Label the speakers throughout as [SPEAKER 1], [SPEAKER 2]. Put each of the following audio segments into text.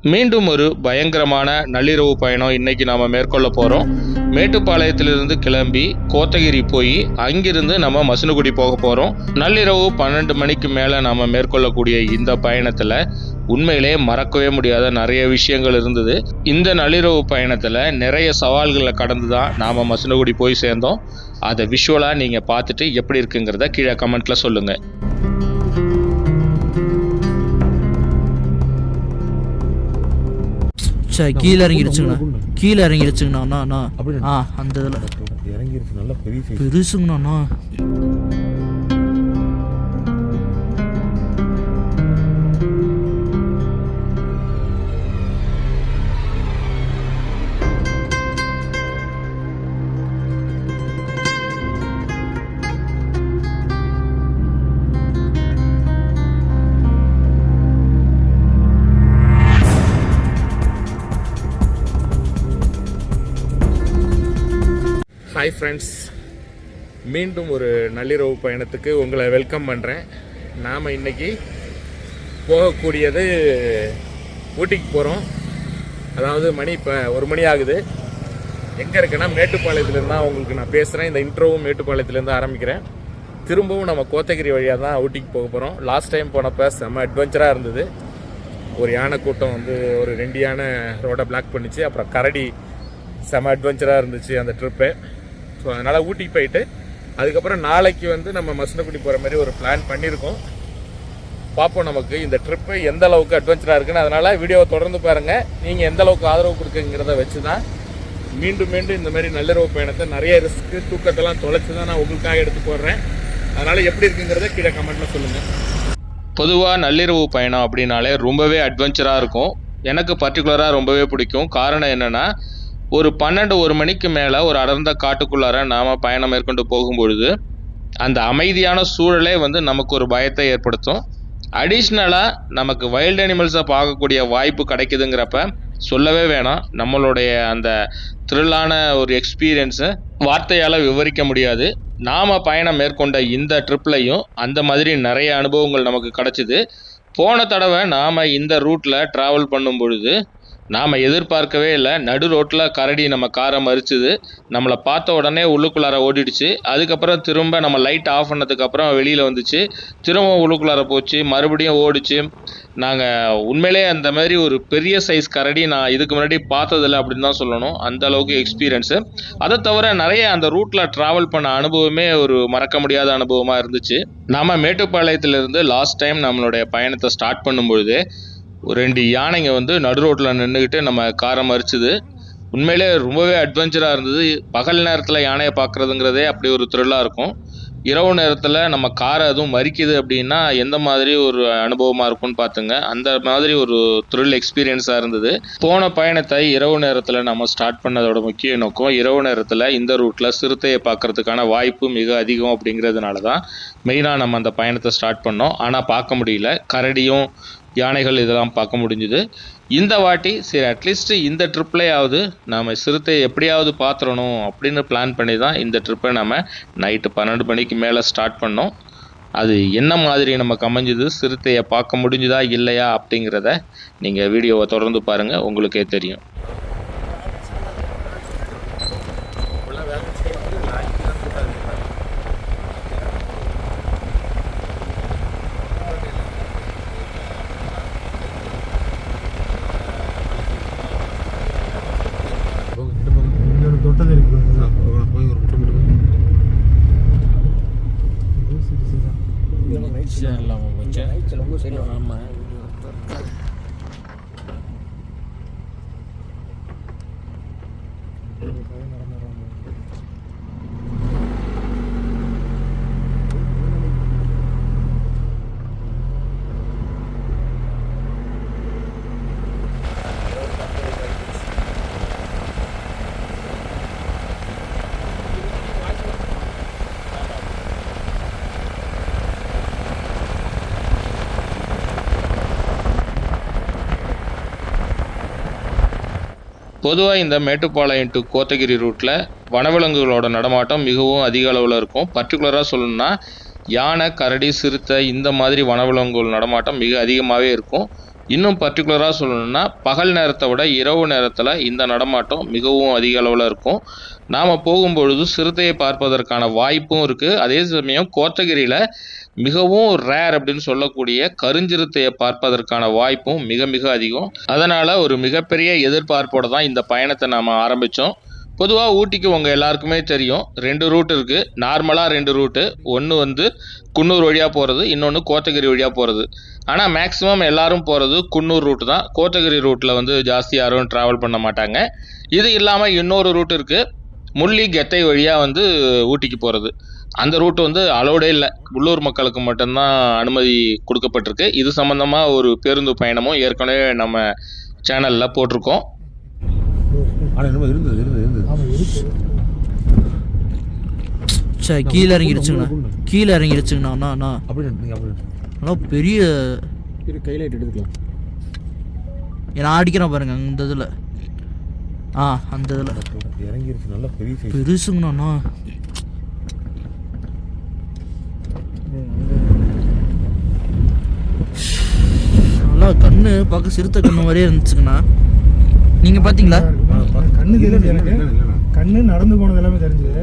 [SPEAKER 1] மீண்டும் ஒரு பயங்கரமான நள்ளிரவு பயணம் இன்னைக்கு நாம் மேற்கொள்ள போகிறோம். மேட்டுப்பாளையத்திலிருந்து கிளம்பி கோத்தகிரி போய் அங்கிருந்து நம்ம மசனகுடி போக போகிறோம். நள்ளிரவு 12 மணிக்கு மேலே நாம் மேற்கொள்ளக்கூடிய இந்த பயணத்தில் உண்மையிலே மறக்கவே முடியாத நிறைய விஷயங்கள் இருந்தது. இந்த நள்ளிரவு பயணத்தில் நிறைய சவால்களை கடந்து தான் நாம் மசனகுடி போய் சேர்ந்தோம். அதை விஷுவலாக நீங்கள் பார்த்துட்டு எப்படி இருக்குங்கிறத கீழே கமெண்ட்டில் சொல்லுங்கள்.
[SPEAKER 2] கீழே இறங்கிடுச்சுங்கண்ணா அந்த இதில்
[SPEAKER 3] இறங்கிருச்சு. நல்லா
[SPEAKER 2] பெருசுங்கண்ணா.
[SPEAKER 1] ஹாய் ஃப்ரெண்ட்ஸ், மீண்டும் ஒரு நள்ளிரவு பயணத்துக்கு உங்களை வெல்கம் பண்ணுறேன். நாம் இன்றைக்கி போகக்கூடியது ஊட்டிக்கு போகிறோம். அதாவது மணி இப்போ 1 மணி ஆகுது. எங்கே இருக்குன்னா மேட்டுப்பாளையத்துலேருந்து தான் உங்களுக்கு நான் பேசுகிறேன். இந்த இன்ட்ரோவும் மேட்டுப்பாளையத்துலேருந்து ஆரம்பிக்கிறேன். திரும்பவும் நம்ம கோத்தகிரி வழியாக தான் ஊட்டிக்கு போக போகிறோம். லாஸ்ட் டைம் போனப்போ செம்ம அட்வென்ச்சராக இருந்தது. ஒரு யானை கூட்டம் வந்து ஒரு 2 யானை ரோடை பிளாக் பண்ணிச்சு. அப்புறம் கரடி செம்ம அட்வென்ச்சராக இருந்துச்சு அந்த ட்ரிப்பு. ஸோ அதனால் ஊட்டிக்கு போயிட்டு அதுக்கப்புறம் நாளைக்கு வந்து நம்ம மசனகுடி போகிற மாதிரி ஒரு பிளான் பண்ணியிருக்கோம். பார்ப்போம் நமக்கு இந்த ட்ரிப்பு எந்த அளவுக்கு அட்வென்ச்சராக இருக்குன்னு. அதனால் வீடியோவை தொடர்ந்து பாருங்கள். நீங்கள் எந்த அளவுக்கு ஆதரவு கொடுக்குங்கிறத வச்சு தான் மீண்டும் இந்த மாதிரி நள்ளிரவு பயணத்தை நிறைய ரிஸ்க்கு தூக்கத்தெல்லாம் தொலைச்சி தான் நான் உங்களுக்காக எடுத்து போடுறேன். அதனால் எப்படி இருக்குங்கிறத கீழே கமெண்ட்டில் சொல்லுங்கள். பொதுவாக நள்ளிரவு பயணம் அப்படின்னாலே ரொம்பவே அட்வென்ச்சராக இருக்கும். எனக்கு பர்டிகுலராக ரொம்பவே பிடிக்கும். காரணம் என்னென்னா, ஒரு 12-1 மணிக்கு மேலே ஒரு அடர்ந்த காட்டுக்குள்ளார நாம் பயணம் மேற்கொண்டு போகும்பொழுது அந்த அமைதியான சூழலே வந்து நமக்கு ஒரு பயத்தை ஏற்படுத்தும். அடிஷ்னலாக நமக்கு வைல்டு அனிமல்ஸை பார்க்கக்கூடிய வாய்ப்பு கிடைக்குதுங்கிறப்ப சொல்லவே வேணாம். நம்மளுடைய அந்த த்ரில்லான ஒரு எக்ஸ்பீரியன்ஸை வார்த்தையால் விவரிக்க முடியாது. நாம் பயணம் மேற்கொண்ட இந்த ட்ரிப்லையும் அந்த மாதிரி நிறைய அனுபவங்கள் நமக்கு கிடச்சிது. போன தடவை நாம் இந்த ரூட்டில் ட்ராவல் பண்ணும் பொழுது நாம் எதிர்பார்க்கவே இல்லை. நடு ரோட்டில் கரடி நம்ம காரை மறிச்சுது. நம்மளை பார்த்த உடனே உள்ளுக்குள்ளார ஓடிடுச்சு. அதுக்கப்புறம் திரும்ப நம்ம லைட் ஆஃப் பண்ணதுக்கப்புறம் வெளியில் வந்துச்சு. திரும்ப உள்ளுக்குள்ளார போச்சு, மறுபடியும் ஓடிச்சு. நாங்கள் உண்மையிலே அந்த மாதிரி ஒரு பெரிய சைஸ் கரடி நான் இதுக்கு முன்னாடி பார்த்ததில்லை அப்படின்னு தான் சொல்லணும். அந்த அளவுக்கு எக்ஸ்பீரியன்ஸு. அதை தவிர நிறைய அந்த ரூட்டில் ட்ராவல் பண்ண அனுபவமே ஒரு மறக்க முடியாத அனுபவமாக இருந்துச்சு. நம்ம மேட்டுப்பாளையத்திலிருந்து லாஸ்ட் டைம் நம்மளுடைய பயணத்தை ஸ்டார்ட் பண்ணும்பொழுது ஒரு 2 யானைங்க வந்து நடு ரோட்டில் நின்றுக்கிட்டு நம்ம காரை மறிச்சுது. உண்மையிலே ரொம்பவே அட்வென்ச்சராக இருந்தது. பகல் நேரத்தில் யானையை பார்க்குறதுங்கிறதே அப்படி ஒரு த்ரில்லாக இருக்கும். இரவு நேரத்தில் நம்ம காரை அதுவும் மறிக்குது அப்படின்னா எந்த மாதிரி ஒரு அனுபவமாக இருக்கும்னு பார்த்துங்க. அந்த மாதிரி ஒரு த்ரில் எக்ஸ்பீரியன்ஸாக இருந்தது. போன பயணத்தை இரவு நேரத்தில் நம்ம ஸ்டார்ட் பண்ணதோட முக்கிய நோக்கம், இரவு நேரத்தில் இந்த ரூட்டில் சிறுத்தையை பார்க்குறதுக்கான வாய்ப்பு மிக அதிகம் அப்படிங்கிறதுனால தான் மெயினாக நம்ம அந்த பயணத்தை ஸ்டார்ட் பண்ணோம். ஆனால் பார்க்க முடியல. கரடியும் யானைகள் இதெல்லாம் பார்க்க முடிஞ்சுது. இந்த வாட்டி சரி அட்லீஸ்ட் இந்த ட்ரிப்லையாவது நாம் சிறுத்தையை எப்படியாவது பார்த்துடணும் அப்படின்னு பிளான் பண்ணி தான் இந்த ட்ரிப்பை நம்ம நைட்டு 12 மணிக்கு மேலே ஸ்டார்ட் பண்ணோம். அது என்ன மாதிரி நமக்கு அமைஞ்சுது, சிறுத்தையை பார்க்க முடிஞ்சுதா இல்லையா அப்படிங்கிறத நீங்கள் வீடியோவை தொடர்ந்து பாருங்கள், உங்களுக்கே தெரியும். பொதுவாக இந்த மேட்டுப்பாளையம் டு கோத்தகிரி ரூட்டில் வனவிலங்குகளோட நடமாட்டம் மிகவும் அதிக அளவில் இருக்கும். பர்டிகுலராக சொல்லணும்னா யானை, கரடி, சிறுத்தை இந்த மாதிரி வனவிலங்குகள் நடமாட்டம் மிக அதிகமாகவே இருக்கும்.
[SPEAKER 3] இன்னும் பர்டிகுலராக சொல்லணும்னா பகல் நேரத்தை விட இரவு நேரத்தில் இந்த நடமாட்டம் மிகவும் அதிக அளவில் இருக்கும். நாம் போகும்பொழுது சிறுத்தையை பார்ப்பதற்கான வாய்ப்பும் இருக்குது. அதே சமயம் கோத்தகிரியில் மிகவும் ரேர் அப்படின்னு சொல்லக்கூடிய கருஞ்சிறுத்தையை பார்ப்பதற்கான வாய்ப்பும் மிக மிக அதிகம். அதனால் ஒரு மிகப்பெரிய எதிர்பார்ப்போடு தான் இந்த பயணத்தை நாம் ஆரம்பித்தோம். பொதுவாக ஊட்டிக்கு உங்கள் எல்லாருக்குமே தெரியும், 2 ரூட் இருக்குது. நார்மலாக 2 ரூட்டு. ஒன்று வந்து குன்னூர் வழியாக போகிறது, இன்னொன்று கோத்தகிரி வழியாக போகிறது. ஆனால் மேக்ஸிமம் எல்லாரும் போகிறது குன்னூர் ரூட்டு தான். கோத்தகிரி ரூட்டில் வந்து ஜாஸ்தி யாரும் ட்ராவல் பண்ண மாட்டாங்க. இது இல்லாமல் இன்னொரு ரூட் இருக்குது, முள்ளி கெத்தை வழியாக வந்து ஊட்டிக்கு போகிறது. அந்த ரூட் வந்து அலோடே இல்லை, உள்ளூர் மக்களுக்கு மட்டும்தான் அனுமதி கொடுக்கப்பட்டிருக்கு. இது சம்மந்தமாக ஒரு பேருந்து பயணமும் ஏற்கனவே நம்ம சேனலில் போட்டிருக்கோம்.
[SPEAKER 2] சரி, கீழே இறங்கிடுச்சுங்கண்ணா. கீழே இறங்கிடுச்சுங்கண்ணா. அண்ணா அண்ணா பெரிய
[SPEAKER 4] கைலைட் எடுத்துக்கலாம்.
[SPEAKER 2] நான் அடிக்கிறேன் பாருங்க அந்த இதில். அந்த இதில்
[SPEAKER 4] இறங்கிருச்சு. நல்லா
[SPEAKER 2] பெருசுங்கண்ணா. நல்லா கண்ணு பார்க்க சிறுத்தை கண்ணு மாதிரியே இருந்துச்சுங்கண்ணா. நீங்கள் பார்த்தீங்களா?
[SPEAKER 4] கண்ணு தெரிஞ்சு எனக்கு கண்ணு நடந்து போனது எல்லாமே தெரிஞ்சது.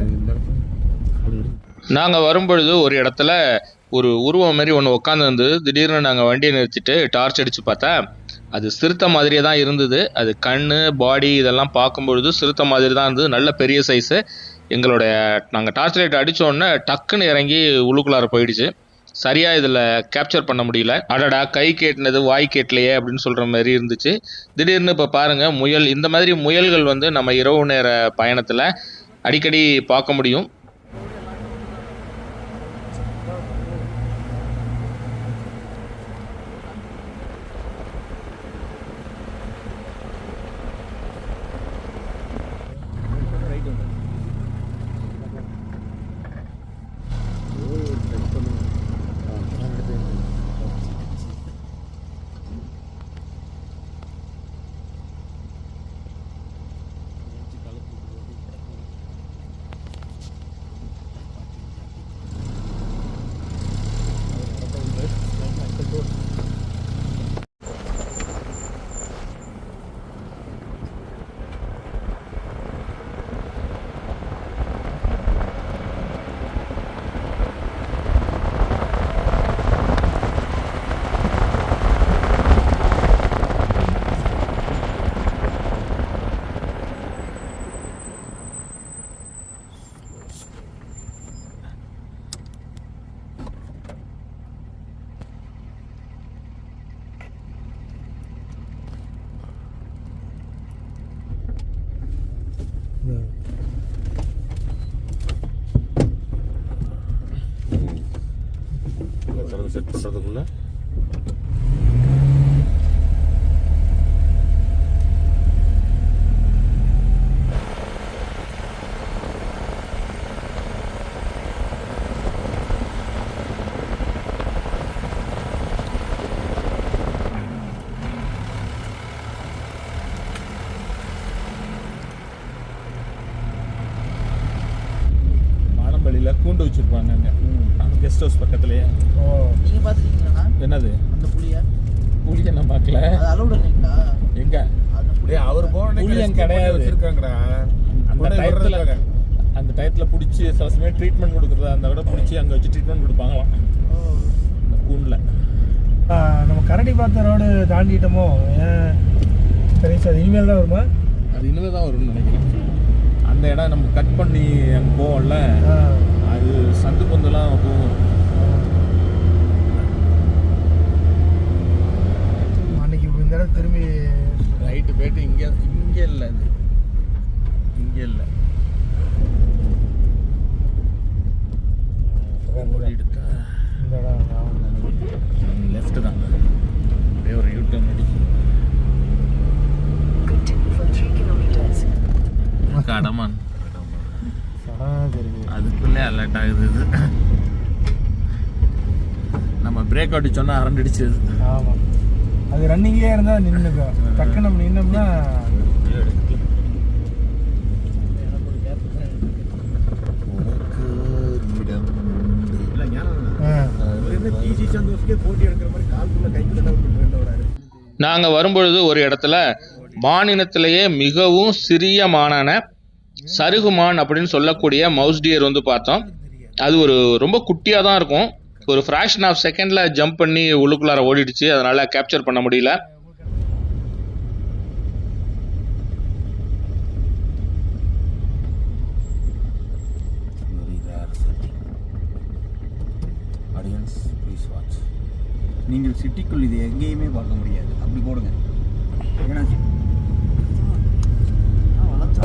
[SPEAKER 3] நாங்கள் வரும்பொழுது ஒரு இடத்துல ஒரு உருவம் மாதிரி ஒன்று உட்காந்துருந்து திடீர்னு நாங்கள் வண்டியை நிறுத்திட்டு டார்ச் அடித்து பார்த்தா அது சிறுத்தை மாதிரியே தான் இருந்தது. அது கண், பாடி இதெல்லாம் பார்க்கும்பொழுது சிறுத்தை மாதிரி தான் இருந்தது. நல்ல பெரிய சைஸு. நாங்கள் டார்ச் லைட் அடித்தோடனே டக்குன்னு இறங்கி உள்ளுக்குள்ளார போயிடுச்சு. சரியாக இதில் கேப்சர் பண்ண முடியல. அடடா, கை கேட்டினது வாய் கேட்டலையே அப்படின்னு சொல்கிற மாதிரி இருந்துச்சு. திடீர்னு இப்போ பாருங்கள், முயல். இந்த மாதிரி முயல்கள் வந்து நம்ம இரவு நேர பயணத்தில் அடிக்கடி பார்க்க முடியும்.
[SPEAKER 4] செட் பண்ணுறதுக்குள்ள கூண்டு வச்சிருப்பாங்க அந்த கெஸ்ட் ஹவுஸ் பக்கத்துலயே.
[SPEAKER 2] நீங்கள் பார்த்துருக்கீங்களா?
[SPEAKER 4] என்னது
[SPEAKER 2] அந்த புளியை
[SPEAKER 4] நான் பார்க்கல.
[SPEAKER 2] அது அலௌட் இல்லைங்களா?
[SPEAKER 4] எங்க அவர் போன கிடையாது இருக்காங்கடா. அந்த டயத்துல பிடிச்சி சில சமயம் ட்ரீட்மெண்ட் கொடுக்குறதா அந்த விட பிடிச்சி அங்கே வச்சு ட்ரீட்மெண்ட் கொடுப்பாங்களாம் அந்த கூண்டில். நம்ம கரடி பார்த்த ரோடு தாண்டிட்டோமோ? சரி சார், இனிமேல் தான் வருமா? அது இனிமேல் தான் வரும்னு நினைக்கிறேன். அந்த இடம் நம்ம கட் பண்ணி அங்கே போவோம்ல, அது சந்து பொந்தெல்லாம் போகும். அன்னைக்கு இந்த இடம் திரும்பி ரைட்டு போயிட்டு இங்கே இல்லை, இது இங்கே இல்லை. எடுத்தா இந்த இடம் லெஃப்ட் தான், அப்படியே ஒரு யூட்டர்ன் அடிக்கும். கடமான் அதுக்குள்ளே அலர்ட் ஆகுது. இது நம்ம பிரேக் அடிச்சோன்னா அரண்டிடுச்சு. ஆமாம், அது ரன்னிங்லேயே இருந்தால் நின்றுக்கும். டக்கு நம்ம நின்னோம்னா போட்டி எடுக்கிற மாதிரி கால்குள்ள கைக்குள்ள
[SPEAKER 3] நாங்கள் வரும்பொழுது ஒரு இடத்துல மானினத்திலேயே மிகவும் சிறிய மானான சருகுமான் அப்படின்னு சொல்லக்கூடிய மவுஸ் டியர் வந்து பார்த்தோம். அது ஒரு ரொம்ப குட்டியாக தான் இருக்கும். ஒரு ஃப்ராக்ஷன் ஆஃப் செகண்டில் ஜம்ப் பண்ணி உள்ளுக்குள்ளார ஓடிடுச்சு. அதனால் கேப்சர் பண்ண முடியல.
[SPEAKER 5] நீங்கள் சிட்டிக்குள் இது எங்கேயுமே பார்க்க முடியாது. அப்படி போடுங்க. ஏன்னா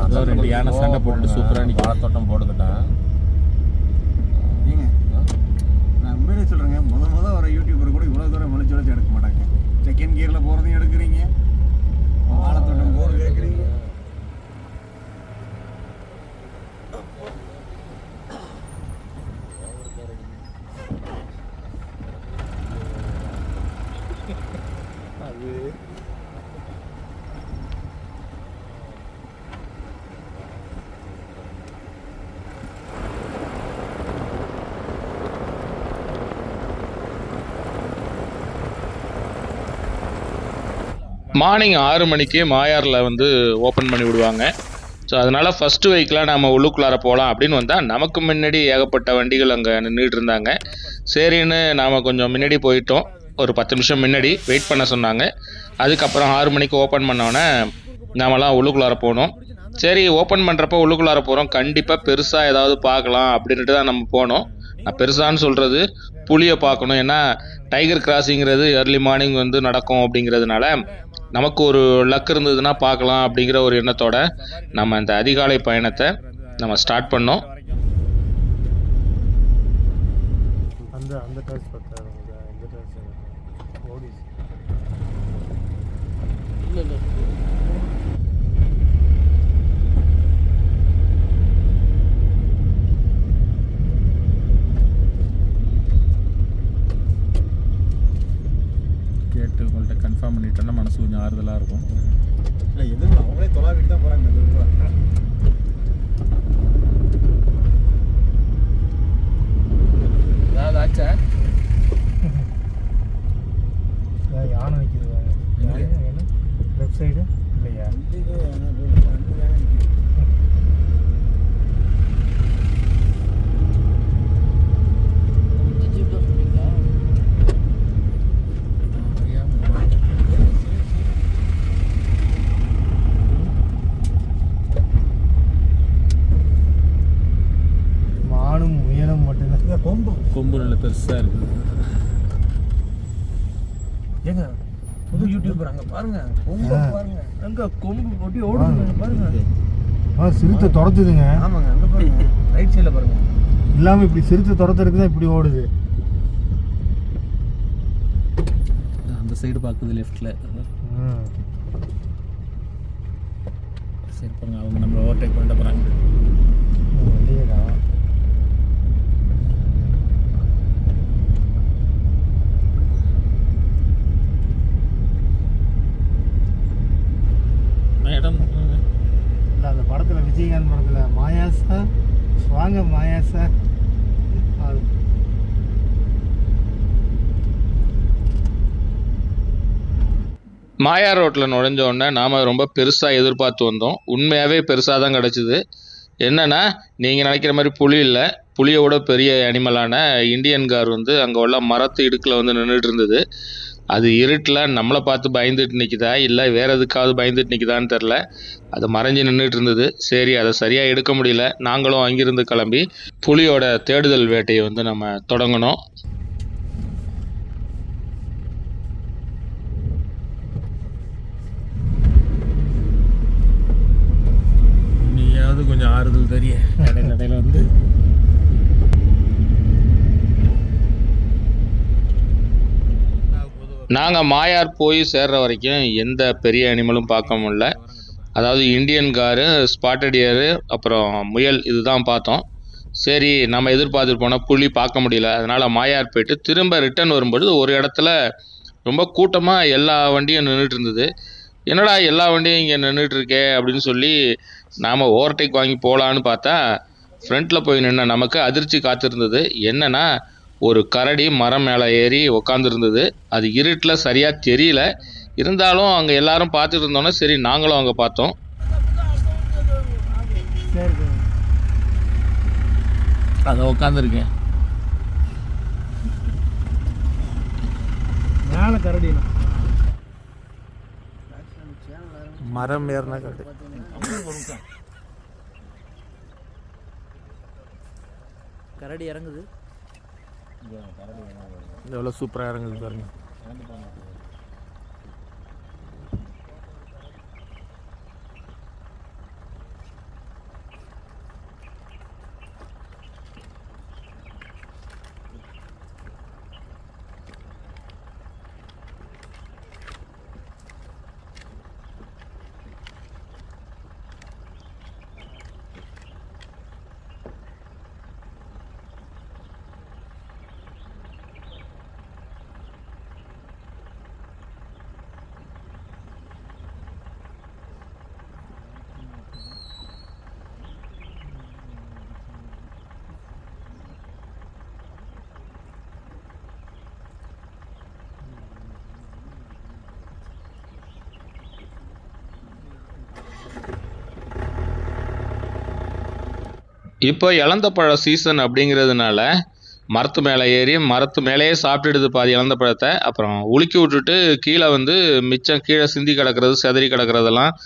[SPEAKER 1] அதாவது 2 யானை சண்டை போட்டு சூப்பராக நீ வாழைத்தோட்டம் போட்டுக்கிட்டேன்.
[SPEAKER 5] ஏங்க நான் உண்மையிலே சொல்கிறேங்க, முத வர யூடியூபர் கூட இவ்வளோ தூரம் வளைச்சு எடுக்க மாட்டாங்க. செகண்ட் கியரில் போகிறதையும் எடுக்கிறீங்க, வாழைத்தோட்டம் போடு கேட்குறீங்க.
[SPEAKER 3] மார்னிங் 6 மணிக்கு மாயாரில் வந்து ஓப்பன் பண்ணி விடுவாங்க. ஸோ அதனால் ஃபஸ்ட்டு வெஹிக்கிளாக நம்ம உள்ளுக்குள்ளார போகலாம் அப்படின்னு வந்தால் நமக்கு முன்னாடி ஏகப்பட்ட வண்டிகள் அங்கே நின்றுட்டு இருந்தாங்க. சரின்னு நாம் கொஞ்சம் முன்னாடி போயிட்டோம். ஒரு 10 நிமிஷம் முன்னாடி வெயிட் பண்ண சொன்னாங்க. அதுக்கப்புறம் 6 மணிக்கு ஓப்பன் பண்ணோன்னே நாமெல்லாம் உள்ளுக்குள்ளார போனோம். சரி, ஓப்பன் பண்ணுறப்போ உள்ளுக்குள்ளார போகிறோம், கண்டிப்பாக பெருசாக ஏதாவது பார்க்கலாம் அப்படின்ட்டு தான் நம்ம போனோம். நான் பெருசான்னு சொல்கிறது புலியை பார்க்கணும். ஏன்னா டைகர் கிராசிங்கிறது ஏர்லி மார்னிங் வந்து நடக்கும் அப்படிங்கிறதுனால நமக்கு ஒரு லக் இருந்ததுன்னா பார்க்கலாம் அப்படிங்கிற ஒரு எண்ணத்தோட நம்ம அந்த அதிகாலை பயணத்தை நம்ம ஸ்டார்ட் பண்ணோம்.
[SPEAKER 1] கேட்டு உங்கள்கிட்ட கன்ஃபார்ம் பண்ணிட்டோன்னா மனசு கொஞ்சம் ஆறுதலாக இருக்கும்.
[SPEAKER 5] இல்லை எதுவும் அவங்களே தொலாவிட்டு தான் போகிறாங்க.
[SPEAKER 2] ஏதாவது ஆச்சா?
[SPEAKER 4] யானை நிற்கிது லெஃப்ட் சைடு இல்லையா? மானும் முயலும் மட்டும்தான்.
[SPEAKER 1] கொம்பு நல்ல பெருசாக இருக்குது.
[SPEAKER 5] ஏங்க புது யூடியூபர் அங்கே பாருங்க, கொம்பு பாருங்க,
[SPEAKER 2] அங்கே கொம்பு போட்டி ஓடுங்க பாருங்க.
[SPEAKER 4] சிறுத்தை துரத்துதுங்க.
[SPEAKER 5] ஆமாங்க, அங்கே பாருங்க, ரைட் சைடில் பாருங்க.
[SPEAKER 4] இல்லாமல் இப்படி சிறுத்தை துரத்துறதுக்கு தான் இப்படி ஓடுது.
[SPEAKER 1] அந்த சைடு பார்க்குது லெஃப்டில். சரி பாருங்க, அவங்க நம்மளை ஓவர்டேக் பண்ணிட்டு போகிறாங்க. மேடம்
[SPEAKER 4] இல்லை அந்த படத்தில் விஜயகாந்த் படத்தில் மாயா சார் வாங்க மாயா சார்
[SPEAKER 3] மாயா ரோட்டில் நுழைஞ்ச உடனே நாம் ரொம்ப பெருசாக எதிர்பார்த்து வந்தோம். உண்மையாகவே பெருசாக தான் கிடச்சிது. என்னென்னா நீங்கள் நினைக்கிற மாதிரி புலி இல்லை, புலியோட பெரிய அனிமலான இண்டியன் கார் வந்து அங்கே உள்ள மரத்து இடுக்கில் வந்து நின்றுட்டு இருந்தது. அது இருட்டில் நம்மளை பார்த்து பயந்துட்டு நிற்குதா இல்லை வேறு எதுக்காவது பயந்துட்டு நிற்குதான்னு தெரில, அது மறைஞ்சு நின்றுட்டு இருந்தது. சரி, அதை சரியாக எடுக்க முடியல. நாங்களும் அங்கிருந்து கிளம்பி புலியோட தேடுதல் வேட்டையை வந்து நம்ம தொடங்கினோம்.
[SPEAKER 1] நீயாவது கொஞ்சம் ஆறுதல் தெரிய இடையில வந்து
[SPEAKER 3] நாங்கள் மாயார் போய் சேர்ற வரைக்கும் எந்த பெரிய அனிமலும் பார்க்க முடியல. அதாவது இண்டியன் காரு, ஸ்பாட்டட் டியரு, அப்புறம் முயல், இதுதான் பார்த்தோம். சரி, நம்ம எதிர்பார்த்துட்டு போனால் புலி பார்க்க முடியல. அதனால் மாயார் போயிட்டு திரும்ப ரிட்டர்ன் வரும்பொழுது ஒரு இடத்துல ரொம்ப கூட்டமாக எல்லா வண்டியும் நின்றுட்டு இருந்தது. என்னடா எல்லா வண்டியும் இங்கே நின்றுட்டு இருக்கே அப்படின்னு சொல்லி நாம் ஓவர்டேக் வாங்கி போகலான்னு பார்த்தா ஃப்ரண்ட்டில் போய் நின்ன நமக்கு அதிர்ச்சி காத்திருந்தது. என்னென்னா, ஒரு கரடி மரம் மேலே ஏறி உக்காந்துருந்தது. அது இருட்டில் சரியாக தெரியல. இருந்தாலும் அங்கே எல்லாரும் பார்த்துட்டு இருந்தோன்னே சரி நாங்களும் அங்கே பார்த்தோம்.
[SPEAKER 4] சரி சரி.
[SPEAKER 1] அதை உட்காந்துருக்கேன்.
[SPEAKER 4] மேலே கரடினா
[SPEAKER 1] மரம் ஏறினா கரடி.
[SPEAKER 2] கரடி இறங்குது.
[SPEAKER 1] எவ்வளோ சூப்பராக இறங்குது பாருங்க.
[SPEAKER 3] இப்போ இலந்தப்பழ சீசன் அப்படிங்கிறதுனால மரத்து மேலே ஏறி மரத்து மேலேயே சாப்பிட்டுடுது பாதி இலந்த பழத்தை. அப்புறம் உலுக்கி விட்டுட்டு கீழே வந்து மிச்சம் கீழே சிந்தி கிடக்கிறது செதறி கிடக்கிறதெல்லாம்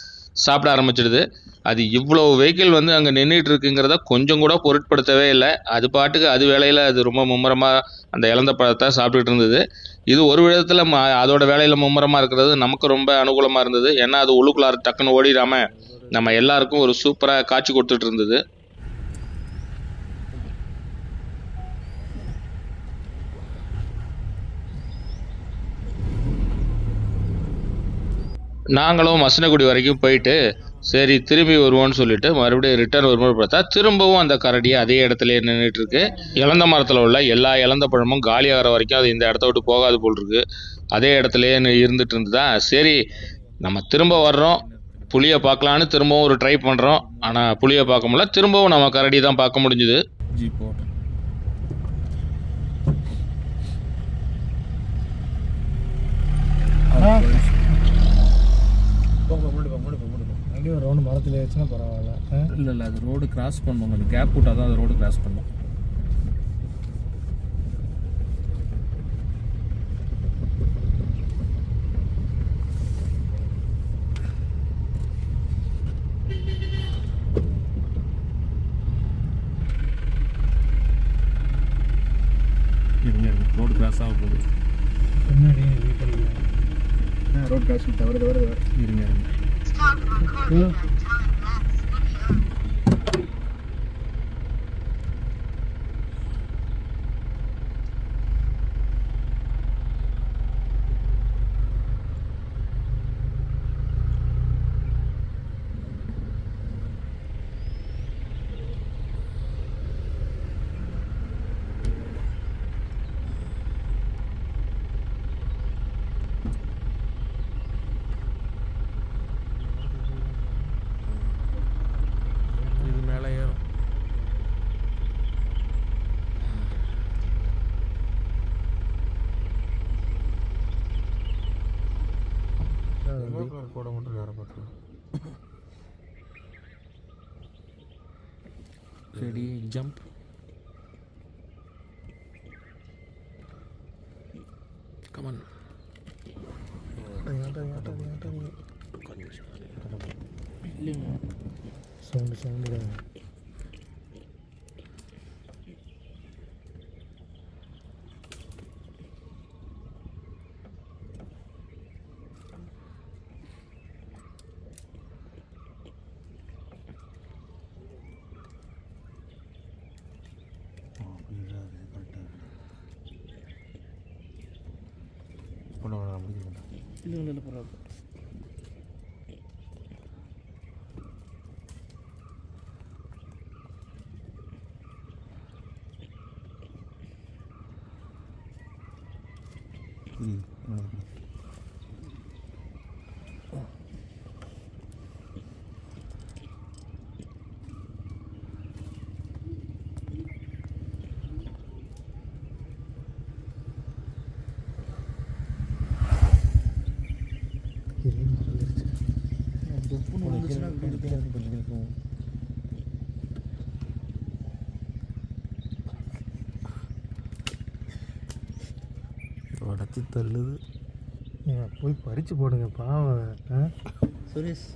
[SPEAKER 3] சாப்பிட ஆரம்பிச்சிடுது. அது இவ்வளோ வெஹிக்கிள் வந்து அங்கே நின்றுட்டு இருக்குங்கிறத கொஞ்சம் கூட பொருட்படுத்தவே இல்லை. அது பாட்டுக்கு அது வேலையில் அது ரொம்ப மும்முரமாக அந்த இலந்த பழத்தை சாப்பிட்டுட்டு இருந்தது. இது ஒரு விதத்தில் அதோட வேலையில் மும்முரமாக இருக்கிறது நமக்கு ரொம்ப அனுகூலமாக இருந்தது. ஏன்னா அது உள்ளுக்குள்ளார டக்குன்னு ஓடிடாமல் நம்ம எல்லாருக்கும் ஒரு சூப்பராக காட்சி கொடுத்துட்டு இருந்தது. நாங்களும் மசனகுடி வரைக்கும் போயிட்டு சரி திரும்பி வருவோம்னு சொல்லிட்டு மறுபடியும் ரிட்டர்ன் வரும்போது பார்த்தா திரும்பவும் அந்த கரடியை அதே இடத்துல நின்றுட்டு இருக்கு. இலந்த மரத்தில் உள்ள எல்லா இலந்த பழமும் காலியாகிற வரைக்கும் அது இந்த இடத்த விட்டு போகாது போல் இருக்கு. அதே இடத்துலயே இருந்துட்டு இருந்ததா சரி நம்ம திரும்ப வர்றோம் புளியை பார்க்கலான்னு திரும்பவும் ஒரு ட்ரை பண்ணுறோம். ஆனால் புளியை பார்க்க முடியல. திரும்பவும் நம்ம கரடி தான் பார்க்க முடிஞ்சுது.
[SPEAKER 1] ஜீப் போட்டோம்.
[SPEAKER 4] அங்கேயும் ரவுண்டு மரத்தில் ஏச்சுன்னா பரவாயில்ல.
[SPEAKER 1] இல்லை இல்லை, அது ரோடு கிராஸ் பண்ணுவோம். அது கேப் விட்டால் தான் அது ரோடு கிராஸ் பண்ணும். ரோடு கிராஸ் ஆக போகுது.
[SPEAKER 4] பின்னாடி வீட்டில்
[SPEAKER 5] ரோட் கிராஸ் வருது.
[SPEAKER 1] இருங்க கூட மட்டும் வேற பார்த்துக்கலாம். Ready jump. கமான்.
[SPEAKER 4] சவுண்டு
[SPEAKER 2] இல்லை பரவாயில்ல. உடச்சி தள்ளுது.
[SPEAKER 4] போய் பறித்து போடுங்க பாவம்.
[SPEAKER 2] சுரேஷ்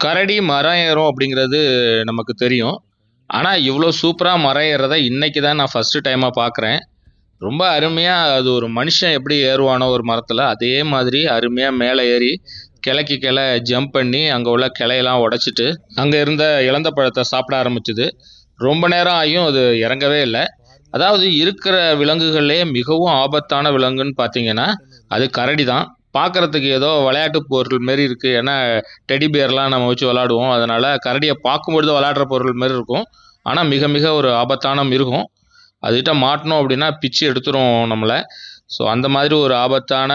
[SPEAKER 3] கரடி மரம் ஏறும் அப்படிங்கிறது நமக்கு தெரியும். ஆனால் இவ்வளோ சூப்பராக மரம் ஏறுறதை இன்றைக்கி தான் நான் ஃபஸ்ட்டு டைமாக பார்க்குறேன். ரொம்ப அருமையாக அது ஒரு மனுஷன் எப்படி ஏறுவானோ ஒரு மரத்தில், அதே மாதிரி அருமையாக மேலே ஏறி கிளைக்கு கிளை ஜம்ப் பண்ணி அங்கே உள்ள கிளையெல்லாம் உடச்சிட்டு அங்கே இருந்த இழந்த பழத்தை சாப்பிட ஆரம்பிச்சுது. ரொம்ப நேரம் ஆகியும் அது இறங்கவே இல்லை. அதாவது இருக்கிற விலங்குகள்லேயே மிகவும் ஆபத்தான விலங்குன்னு பார்த்தீங்கன்னா அது கரடி தான். பார்க்குறதுக்கு ஏதோ விளையாட்டு பொருள் மாரி இருக்குது. ஏன்னா டெடி பியர்லாம் நம்ம வச்சு விளாடுவோம். அதனால் கரடியை பார்க்கும்பொழுது விளையாடுற பொருள் மாரி இருக்கும். ஆனால் மிக மிக ஒரு ஆபத்தான மிருகம். அதுகிட்ட மாட்டினோம் அப்படின்னா பிச்சு எடுத்துரும் நம்மளை. ஸோ அந்த மாதிரி ஒரு ஆபத்தான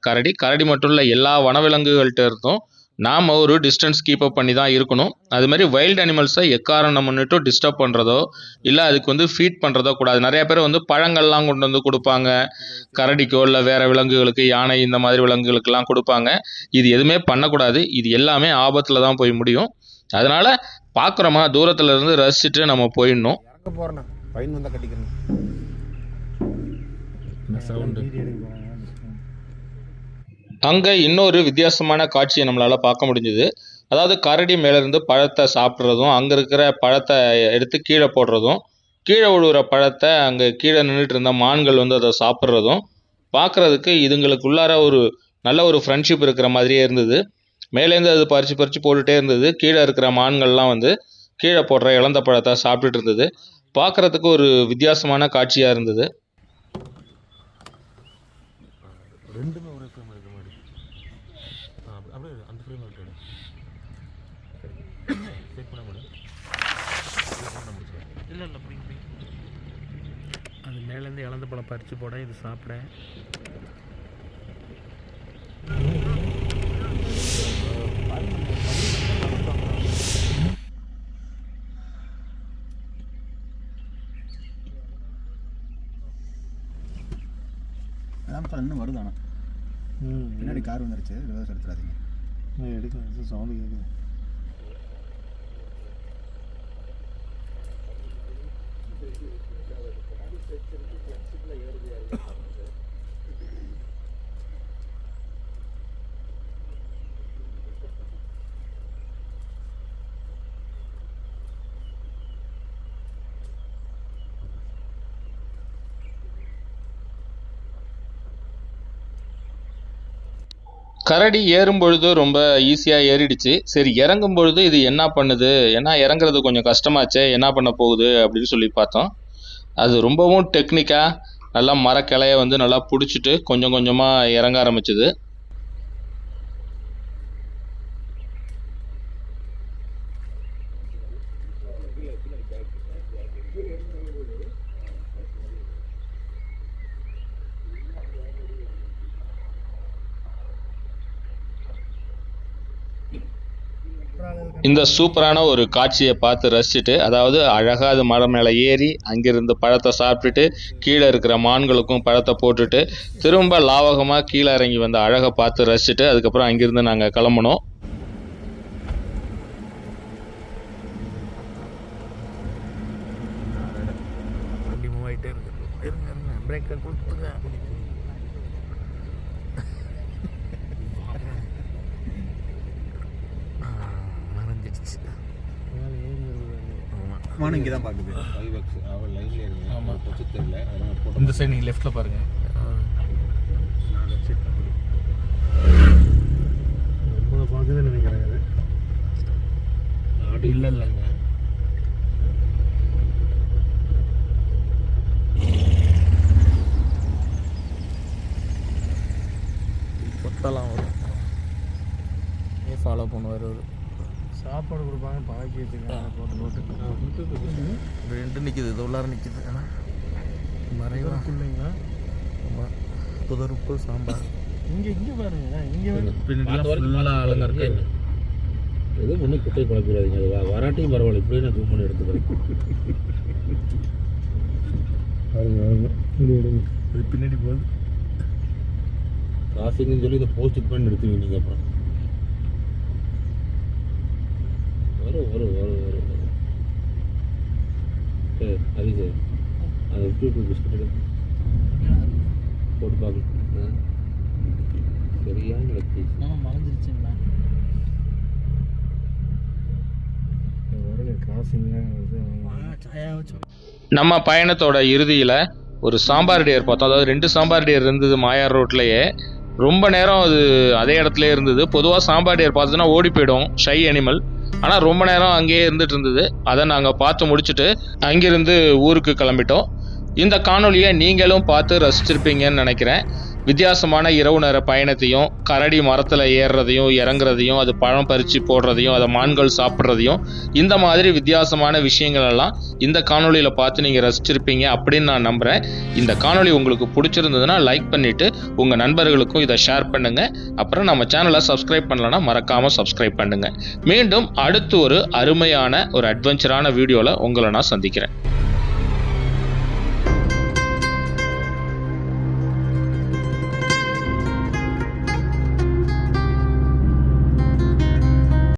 [SPEAKER 3] கரடி. கரடி மட்டும் இல்லை, எல்லா வனவிலங்குகள்கிட்ட இருந்தும் நாம் ஒரு டிஸ்டன்ஸ் கீப்பப் பண்ணி தான் இருக்கணும். அது மாதிரி வைல்டு அனிமல்ஸை எக்காரணம் முன்னிட்டு டிஸ்டர்ப் பண்ணுறதோ இல்லை அதுக்கு வந்து ஃபீட் பண்ணுறதோ கூடாது. நிறைய பேர் வந்து பழங்கள்லாம் கொண்டு வந்து கொடுப்பாங்க கரடிக்கோ, இல்லை வேறு விலங்குகளுக்கு, யானை இந்த மாதிரி விலங்குகளுக்கெல்லாம் கொடுப்பாங்க. இது எதுவுமே பண்ணக்கூடாது. இது எல்லாமே ஆபத்தில் தான் போய் முடியும். அதனால் பார்க்குறோமா தூரத்தில் இருந்து ரசிச்சுட்டு நம்ம போயிடணும்.
[SPEAKER 5] இறங்க போகிறேண்ணா, பையன் வந்தால் கட்டிக்கிறேன்.
[SPEAKER 1] சவுண்டு
[SPEAKER 3] அங்கே இன்னொரு வித்தியாசமான காட்சியை நம்மளால் பார்க்க முடிஞ்சுது. அதாவது கரடி மேலேருந்து பழத்தை சாப்பிட்றதும், அங்கே இருக்கிற பழத்தை எடுத்து கீழே போடுறதும், கீழே விழுகிற பழத்தை அங்கே கீழே நின்றுட்டு இருந்த மான்கள் வந்து அதை சாப்பிட்றதும் பார்க்குறதுக்கு இதுங்களுக்குள்ளார ஒரு நல்ல ஒரு ஃப்ரெண்ட்ஷிப் இருக்கிற மாதிரியே இருந்தது. மேலேருந்து அது பறித்து பறித்து போட்டுகிட்டே இருந்தது. கீழே இருக்கிற மான்கள்லாம் வந்து கீழே போடுற இழந்த பழத்தை சாப்பிட்டுட்டு இருந்தது. பார்க்குறதுக்கு ஒரு வித்தியாசமான காட்சியாக இருந்தது.
[SPEAKER 1] ரெண்டுமே ஒரே ஃப்ரேம் எடுக்க மாதிரி அப்படியே அந்த ஃப்ரேம் எடுத்து செட் பண்ண முடியும்.
[SPEAKER 2] இல்லை இல்லை பிடிங்க. அது மேலேருந்து இழந்த பழம் பறித்து போட, இது சாப்பிட.
[SPEAKER 5] அதான் இன்னும் வருதாண்ணா. பின்னாடி கார் வந்துருச்சு, ரிவர்ஸ் எடுத்துடாதீங்க.
[SPEAKER 4] எடுக்க சவுண்டு கேட்குது.
[SPEAKER 3] கரடி ஏறும் பொழுது ரொம்ப ஈஸியாக ஏறிடுச்சு. சரி, இறங்கும் பொழுது இது என்ன பண்ணுது, ஏன்னா இறங்குறது கொஞ்சம் கஷ்டமாச்சே, என்ன பண்ண போகுது அப்படின்னு சொல்லி பார்த்தோம். அது ரொம்பவும் டெக்னிக்காக நல்லா மரக்கிளையை வந்து நல்லா பிடிச்சிட்டு கொஞ்சம் கொஞ்சமாக இறங்க ஆரம்பிச்சுது. இந்த சூப்பரான ஒரு காட்சியை பார்த்து ரசிச்சுட்டு, அதாவது அழகாக அது மரம் மேலே ஏறி அங்கிருந்து பழத்தை சாப்பிட்டுட்டு கீழே இருக்கிற மான்களுக்கும் பழத்தை போட்டுட்டு திரும்ப லாவகமாக கீழே இறங்கி வந்த அழகை பார்த்து ரசிச்சுட்டு அதுக்கப்புறம் அங்கிருந்து நாங்கள் கிளம்புனோம்.
[SPEAKER 2] வண்டி மூவ் ஆகிட்டே இருக்கு. இருங்க பிரேக்கை கொடுத்துங்க. மறைஞ்சிடுச்சு.
[SPEAKER 5] மானம் இங்கே தான் பார்க்குது.
[SPEAKER 1] இந்த சைடு நீங்கள் லெஃப்ட்டில் பாருங்கள்.
[SPEAKER 4] பார்க்குதுன்னு நினைக்கிறேன்.
[SPEAKER 1] இல்லை இல்லைங்க,
[SPEAKER 2] கொத்தலாம் வரும். ஃபாலோ பண்ணுவார் அவர்.
[SPEAKER 4] சாப்பாடு கொடுப்பாங்க, பாக்கி வச்சுருக்காங்க போட்டு போட்டு.
[SPEAKER 2] ரெண்டு நிற்கிது, இது உள்ளார நிற்கிது. ஆனால்
[SPEAKER 4] மறைவாக்குள்ளீங்களா?
[SPEAKER 2] புதருப்பு சாம்பார்.
[SPEAKER 4] இங்கே பாருங்க, இங்கே
[SPEAKER 1] ஃபுல்லாக ஆளுங்க இருக்காங்க.
[SPEAKER 6] எதுவும் ஒன்றும் குட்டை குழப்பிடாதீங்க. அது வராட்டியும் பரவாயில்ல, இப்படியே நான் ஜூம் பண்ணி எடுத்துக்கிறேன்.
[SPEAKER 4] பாருங்க. அது பின்னாடி போகுது.
[SPEAKER 6] கிராசிங்னு சொல்லி இதை போஸ்ட் பண்ணி நிறுத்துவீங்க நீங்கள் அப்புறம். வரும் சரி அது சரி அதை விட்டு பிஸ்கட் எடுத்து போட்டு பார்க்கணும். சரியான லக்கி.
[SPEAKER 2] மறந்துருச்சுங்களா?
[SPEAKER 3] நம்ம பயணத்தோட இறுதியில் ஒரு சாம்பார் டியர் பார்த்தோம். அதாவது 2 சாம்பார் டியர் இருந்தது மாயார் ரோட்லேயே. ரொம்ப நேரம் அது அதே இடத்துல இருந்தது. பொதுவாக சாம்பார் டியர் பார்த்ததுன்னா ஓடி போயிடும், ஷை அனிமல். ஆனால் ரொம்ப நேரம் அங்கேயே இருந்துட்டு இருந்தது. அதை நாங்கள் பார்த்து முடிச்சுட்டு அங்கிருந்து ஊருக்கு கிளம்பிட்டோம். இந்த காணொலியை நீங்களும் பார்த்து ரசிச்சிருப்பீங்கன்னு நினைக்கிறேன். வித்தியாசமான இரவு நேர பயணத்தையும், கரடி மரத்தில் ஏறுறதையும் இறங்குறதையும், அது பழம் பறித்து போடுறதையும், அதை மான்கள் சாப்பிட்றதையும், இந்த மாதிரி வித்தியாசமான விஷயங்கள் எல்லாம் இந்த காணொலியில் பார்த்து நீங்கள் ரசிச்சிருப்பீங்க அப்படின்னு நான் நம்புகிறேன். இந்த காணொலி உங்களுக்கு பிடிச்சிருந்ததுன்னா லைக் பண்ணிவிட்டு உங்கள் நண்பர்களுக்கும் இதை ஷேர் பண்ணுங்கள். அப்புறம் நம்ம சேனலை சப்ஸ்கிரைப் பண்ணலன்னா மறக்காமல் சப்ஸ்கிரைப் பண்ணுங்கள். மீண்டும் அடுத்து ஒரு அருமையான ஒரு அட்வென்ச்சரான வீடியோவில் உங்களை நான் சந்திக்கிறேன்.